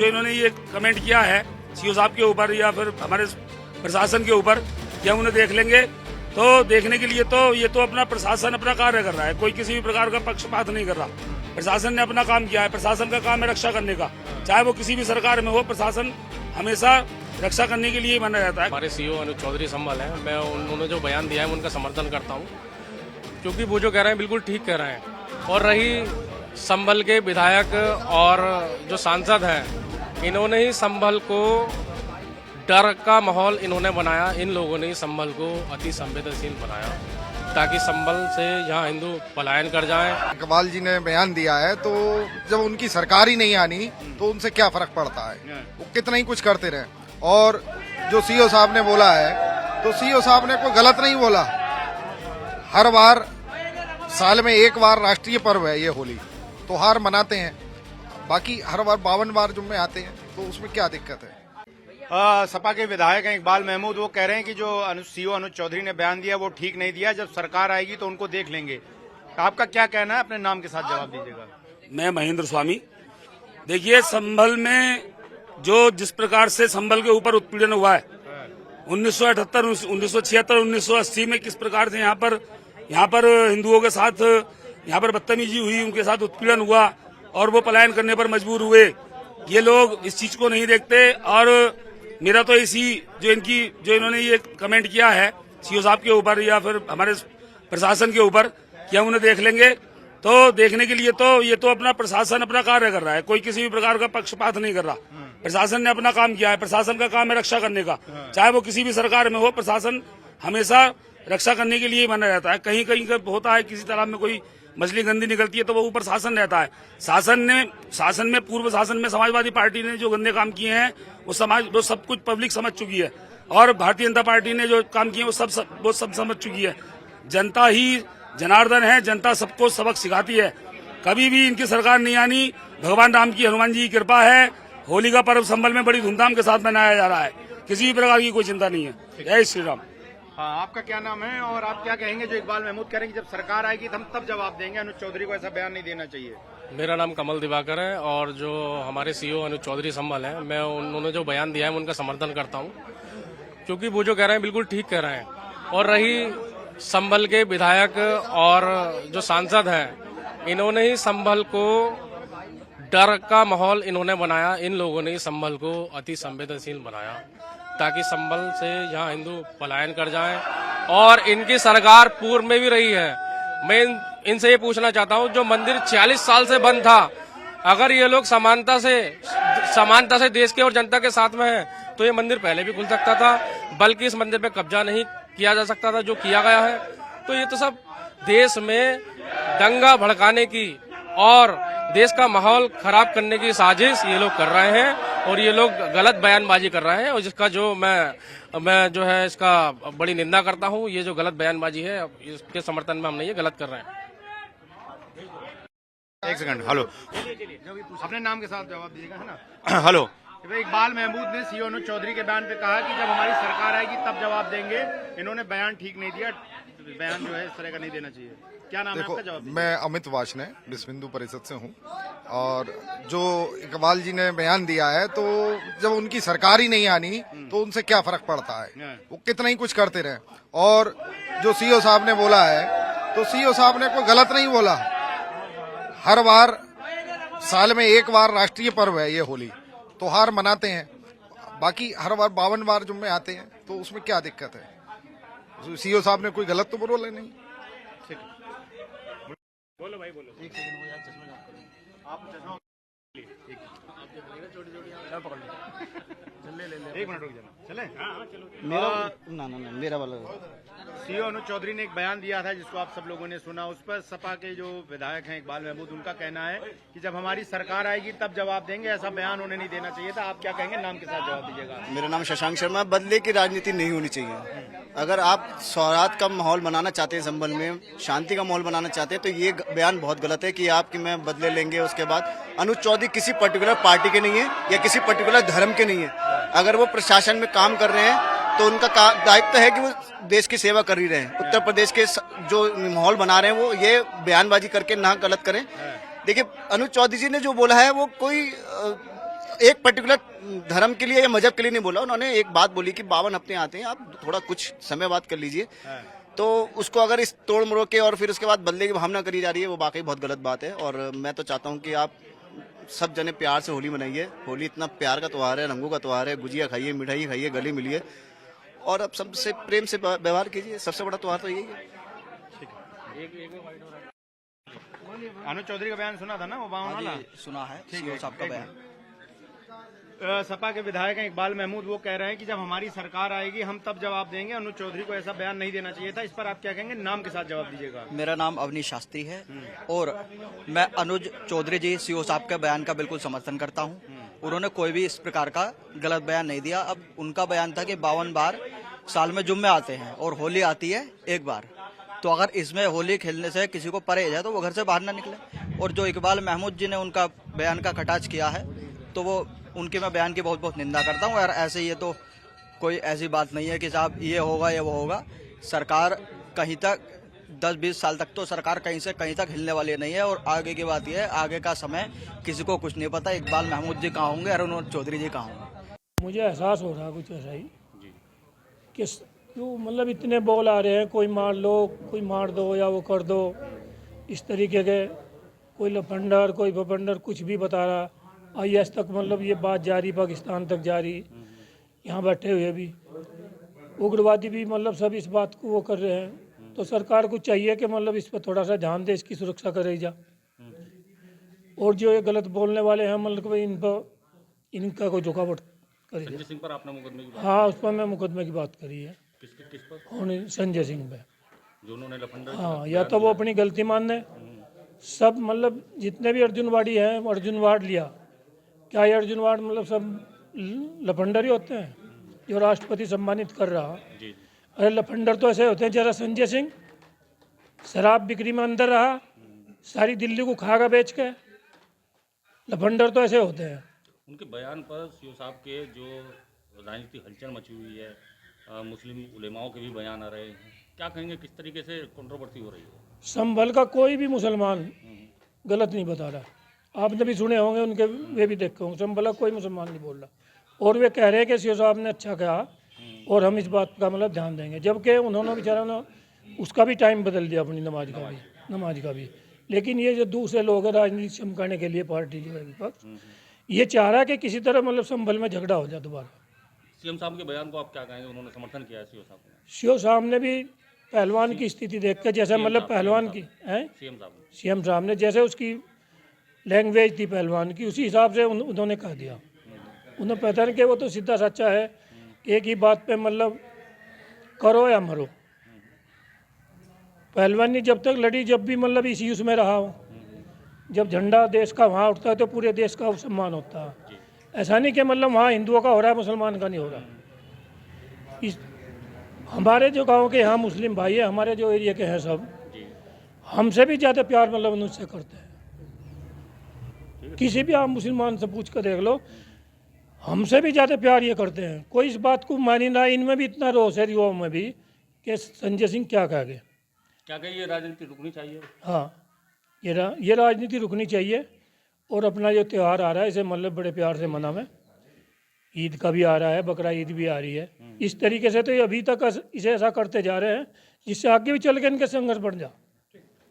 जो इन्होंने ये कमेंट किया है सीओ साहब के ऊपर या फिर हमारे प्रशासन के ऊपर कि हम उन्हें देख लेंगे, तो देखने के लिए तो ये तो अपना प्रशासन अपना कार्य कर रहा है, कोई किसी भी प्रकार का पक्षपात नहीं कर रहा। प्रशासन ने अपना काम किया है, प्रशासन का काम है रक्षा करने का, चाहे वो किसी भी सरकार में हो, प्रशासन हमेशा रक्षा करने के लिए माना जाता है। हमारे सीओ अनुज चौधरी संभल है, मैं उन्होंने जो बयान दिया है मैं उनका समर्थन करता हूँ, क्योंकि वो जो कह रहे हैं बिल्कुल ठीक कह रहे हैं। और रही संभल के विधायक और जो सांसद हैं, इन्होंने ही संभल को डर का माहौल इन्होंने बनाया, इन लोगों ने ही संभल को अति संवेदनशील बनाया ताकि संभल से यहाँ हिंदू पलायन कर जाएं। इकबाल जी ने बयान दिया है, तो जब उनकी सरकार ही नहीं आनी तो उनसे क्या फर्क पड़ता है, वो कितना ही कुछ करते रहे। और जो सीओ साहब ने बोला है, तो सीओ साहब ने कोई गलत नहीं बोला। हर बार साल में एक बार राष्ट्रीय पर्व है ये होली, त्योहार मनाते हैं, बाकी हर बार 52 बार जुम्मे आते हैं, तो उसमें क्या दिक्कत है। सपा के विधायक हैं इकबाल महमूद, वो कह रहे हैं कि जो सीओ अनुज चौधरी ने बयान दिया वो ठीक नहीं दिया, जब सरकार आएगी तो उनको देख लेंगे। आपका क्या कहना है, अपने नाम के साथ जवाब दीजिएगा। मैं महेंद्र स्वामी। देखिए, संभल में जो जिस प्रकार से संभल के ऊपर उत्पीड़न हुआ है 1978, 1976, 1980 में किस प्रकार से यहाँ पर हिंदुओं के साथ यहाँ पर बदतमीजी हुई, उनके साथ उत्पीड़न हुआ और वो पलायन करने पर मजबूर हुए। ये लोग इस चीज को नहीं देखते। और मेरा तो जो इन्होंने ये कमेंट किया है सीओ साहब के ऊपर या फिर हमारे प्रशासन के ऊपर कि हम उन्हें देख लेंगे, तो देखने के लिए तो ये तो अपना प्रशासन अपना कार्य कर रहा है, कोई किसी भी प्रकार का पक्षपात नहीं कर रहा। प्रशासन ने अपना काम किया है, प्रशासन का काम है रक्षा करने का, चाहे वो किसी भी सरकार में हो, प्रशासन हमेशा रक्षा करने के लिए माना जाता है। कहीं कहीं का होता है, किसी तालाब में कोई मछली गंदी निकलती है तो वो ऊपर शासन रहता है। पूर्व शासन में समाजवादी पार्टी ने जो गंदे काम किए हैं वो सब कुछ पब्लिक समझ चुकी है, और भारतीय जनता पार्टी ने जो काम किए वो सब समझ चुकी है। जनता ही जनार्दन है, जनता सबको सबक सिखाती है। कभी भी इनकी सरकार नहीं आनी, भगवान राम की, हनुमान जी की कृपा है। होली का पर्व संभल में बड़ी धूमधाम के साथ मनाया जा रहा है, किसी भी प्रकार की कोई चिंता नहीं है। जय श्री राम। हाँ, आपका क्या नाम है और आप क्या कहेंगे जो इकबाल महमूद कह रहे हैं कि जब सरकार आएगी तो हम तब जवाब देंगे, अनुज चौधरी को ऐसा बयान नहीं देना चाहिए। मेरा नाम कमल दिवाकर है और जो हमारे सीओ अनुज चौधरी संभल है, मैं उन्होंने जो बयान दिया है मैं उनका समर्थन करता हूँ, क्योंकि वो जो कह रहे हैं बिल्कुल ठीक कह रहे हैं। और रही संभल के विधायक और जो सांसद हैं, इन्होंने ही संभल को डर का माहौल इन्होंने बनाया, इन लोगों ने ही संभल को अति संवेदनशील बनाया ताकि संभल से यहाँ हिंदू पलायन कर जाएं। और इनकी सरकार पूर्व में भी रही है। मैं इनसे ये पूछना चाहता हूँ, जो मंदिर 40 साल से बंद था, अगर ये लोग समानता से देश के और जनता के साथ में है तो ये मंदिर पहले भी खुल सकता था, बल्कि इस मंदिर पे कब्जा नहीं किया जा सकता था जो किया गया है। तो ये तो सब देश में दंगा भड़काने की और देश का माहौल खराब करने की साजिश ये लोग कर रहे हैं, और ये लोग गलत बयानबाजी कर रहे हैं, और जिसका जो मैं जो है इसका बड़ी निंदा करता हूँ। ये जो गलत बयानबाजी है, इसके समर्थन में हम नहीं, ये गलत कर रहे हैं। एक सेकंड, हेलो, अपने नाम के साथ जवाब दीजिएगा, है ना। हेलो, इकबाल महमूद ने सीओ अनुज चौधरी के बयान पे कहा कि जब हमारी सरकार आएगी तब जवाब देंगे, इन्होंने बयान ठीक नहीं दिया, बयान जो है इस तरह का नहीं देना चाहिए। क्या नाम है आपका, जवाब। मैं अमित वाशने विश्व हिंदू परिषद से हूँ, और जो इकबाल जी ने बयान दिया है, तो जब उनकी सरकार ही नहीं आनी तो उनसे क्या फर्क पड़ता है, वो कितना ही कुछ करते रहे। और जो सीओ साहब ने बोला है, तो सीओ साहब ने कोई गलत नहीं बोला। हर बार साल में एक बार राष्ट्रीय पर्व है ये होली, त्योहार मनाते हैं, बाकी हर बार 52 बार जुम्मे आते हैं, तो उसमें क्या दिक्कत है। सीओ साहब ने कोई गलत तो बोला नहीं। बोलो भाई, बोलो। एक सेकंड, वो यार चश्मा आप चश्मा एक मिनट रुक जाना, चले। हाँ, चलो। मेरा वाला सीओ अनुज चौधरी ने एक बयान दिया था जिसको आप सब लोगों ने सुना। उस पर सपा के जो विधायक हैं इकबाल महमूद, उनका कहना है कि जब हमारी सरकार आएगी तब जवाब देंगे, ऐसा बयान उन्हें नहीं देना चाहिए था। आप क्या कहेंगे, नाम के साथ जवाब दीजिएगा। मेरा नाम शशांक शर्मा। बदले की राजनीति नहीं होनी चाहिए। अगर आप सौरात का माहौल बनाना चाहते हैं, संभल में शांति का माहौल बनाना चाहते हैं, तो ये बयान बहुत गलत है कि आपकी मैं बदले लेंगे। उसके बाद अनुज चौधरी किसी पर्टिकुलर पार्टी के नहीं है या किसी पर्टिकुलर धर्म के नहीं है। अगर वो प्रशासन में काम कर रहे हैं तो उनका दायित्व है कि वो देश की सेवा कर ही रहे हैं। उत्तर प्रदेश के जो माहौल बना रहे हैं वो ये बयानबाजी करके ना गलत करें। देखिए, अनुज चौधरी जी ने जो बोला है वो कोई एक पर्टिकुलर धर्म के लिए या मजहब के लिए नहीं बोला, उन्होंने एक बात बोली कि 52 हफ्ते आते हैं, आप थोड़ा कुछ समय बात कर लीजिए। तो उसको अगर इस तोड़ मरोड़ के और फिर उसके बाद बदले की भावना करी जा रही है, वो वाकई बहुत गलत बात है। और मैं तो चाहता हूँ कि आप सब जने प्यार से होली मनाइए। होली इतना प्यार का त्योहार है, रंगों का त्योहार है। गुजिया खाइए, मिठाई खाइए, गले मिलिए और अब सबसे प्रेम से व्यवहार कीजिए। सबसे बड़ा त्योहार तो यही है। अनुज चौधरी का बयान सुना था ना, वो 52 वाला? सुना है सीओ साहब का बयान। सपा के विधायक हैं इकबाल महमूद, वो कह रहे हैं कि जब हमारी सरकार आएगी हम तब जवाब देंगे। अनुज चौधरी को ऐसा बयान नहीं देना चाहिए था। इस पर आप क्या कहेंगे? नाम के साथ जवाब दीजिएगा। मेरा नाम अवनीश शास्त्री है और मैं अनुज चौधरी जी सीओ साहब के बयान का बिल्कुल समर्थन करता हूं। उन्होंने कोई भी इस प्रकार का गलत बयान नहीं दिया। अब उनका बयान था कि 52 बार साल में जुम्मे आते हैं और होली आती है एक बार, तो अगर इसमें होली खेलने से किसी को परहेज है तो वो घर से बाहर ना निकले। और जो इकबाल महमूद जी ने उनका बयान का कटाक्ष किया है, तो वो उनके मैं बयान की बहुत बहुत निंदा करता हूँ। यार ऐसे ये तो कोई ऐसी बात नहीं है कि साहब ये होगा या वो होगा। सरकार कहीं तक 10-20 साल तक तो सरकार कहीं से कहीं तक हिलने वाली नहीं है। और आगे की बात यह है, आगे का समय किसी को कुछ नहीं पता। इकबाल महमूद जी कहाँ होंगे और अनुज चौधरी जी कहाँ होंगे। मुझे एहसास हो रहा कुछ ऐसा ही कि जो मतलब इतने बॉल आ रहे हैं, कोई मार लो, कोई मार दो या वो कर दो, इस तरीके के कोई लफंडर कोई भपंडर कुछ भी बता रहा। IS तक मतलब ये बात जारी, पाकिस्तान तक जारी, यहाँ बैठे हुए भी उग्रवादी भी मतलब सब इस बात को वो कर रहे हैं। तो सरकार को चाहिए कि मतलब इस पर थोड़ा सा ध्यान दे, इसकी सुरक्षा करे जा। और जो ये गलत बोलने वाले हैं मतलब इन पर इनका कोई रुकावट करे। संजय सिंह पर आपने मुकदमे की बात, हाँ उस पर मैं मुकदमे की बात करी है। किस पर? कौन? संजय सिंह पे। जो उन्होंने लफंडर, हाँ, या तो वो अपनी गलती मान ले। सब मतलब जितने भी अर्जुनवाड़ी हैं, अर्जुन वार्ड लिया, क्या ये अर्जुन वार्ड मतलब सब लफंडर ही होते हैं जो राष्ट्रपति सम्मानित कर रहा? अरे लफंडर तो ऐसे होते हैं, जरा संजय सिंह शराब बिक्री में अंदर रहा, सारी दिल्ली को खागा बेच के। लफंडर तो ऐसे होते हैं। उनके बयान पर सीओ साहब के जो राजनीतिक हलचल मची हुई है, मुस्लिम उलेमाओं के भी बयान आ रहे हैं, क्या कहेंगे? किस तरीके से कंट्रोवर्सी हो रही है? संभल का कोई भी मुसलमान गलत नहीं बता रहा। आपने भी सुने होंगे उनके, वे भी देखे होंगे। संभल का कोई मुसलमान नहीं बोल रहा। और वे कह रहे हैं कि सीओ साहब ने अच्छा कहा और हम इस बात का मतलब ध्यान देंगे, जबकि उन्होंने बेचारा ना उसका भी टाइम बदल दिया, अपनी नमाज का भी। लेकिन ये जो दूसरे लोग हैं राजनीति चमकाने के लिए, पार्टी जो है विपक्ष, ये चाह रहा है कि किसी तरह मतलब संभल में झगड़ा हो जाए दोबारा। सीएम साहब के बयान को आप क्या कहेंगे? उन्होंने समर्थन किया है सीओ साहब ने। सीओ साहब ने भी पहलवान की स्थिति देख के, जैसे मतलब पहलवान की है, सीएम साहब ने जैसे उसकी लैंग्वेज थी पहलवान की, उसी हिसाब से उन्होंने कह दिया। उन्हें पता नहीं कि वो तो सीधा सच्चा है, एक ही बात पे मतलब करो या मरो। पहलवानी जब तक लड़ी, जब भी मतलब इस यूज में रहा हो, जब झंडा देश का वहाँ उठता है तो पूरे देश का सम्मान होता है। ऐसा नहीं कि मतलब वहाँ हिंदुओं का हो रहा है, मुसलमान का नहीं हो रहा। इस हमारे जो गांव के यहाँ मुस्लिम भाई है, हमारे जो एरिया के हैं, सब हमसे भी ज़्यादा प्यार मतलब उनसे करते हैं। किसी भी आप मुसलमान से पूछ कर देख लो, हमसे भी ज़्यादा प्यार ये करते हैं। कोई इस बात को मानी ना। इनमें भी इतना रोष है, युवाओं में भी, कि संजय सिंह क्या कह गए। क्या कहे ये राजनीति रुकनी चाहिए? हाँ, ये राजनीति रुकनी चाहिए। और अपना जो त्यौहार आ रहा है इसे मतलब बड़े प्यार से मनावें। ईद का भी आ रहा है, बकरा ईद भी आ रही है। इस तरीके से तो ये अभी तक इसे ऐसा करते जा रहे हैं जिससे आगे भी चल के इनके संघर्ष बढ़ जा।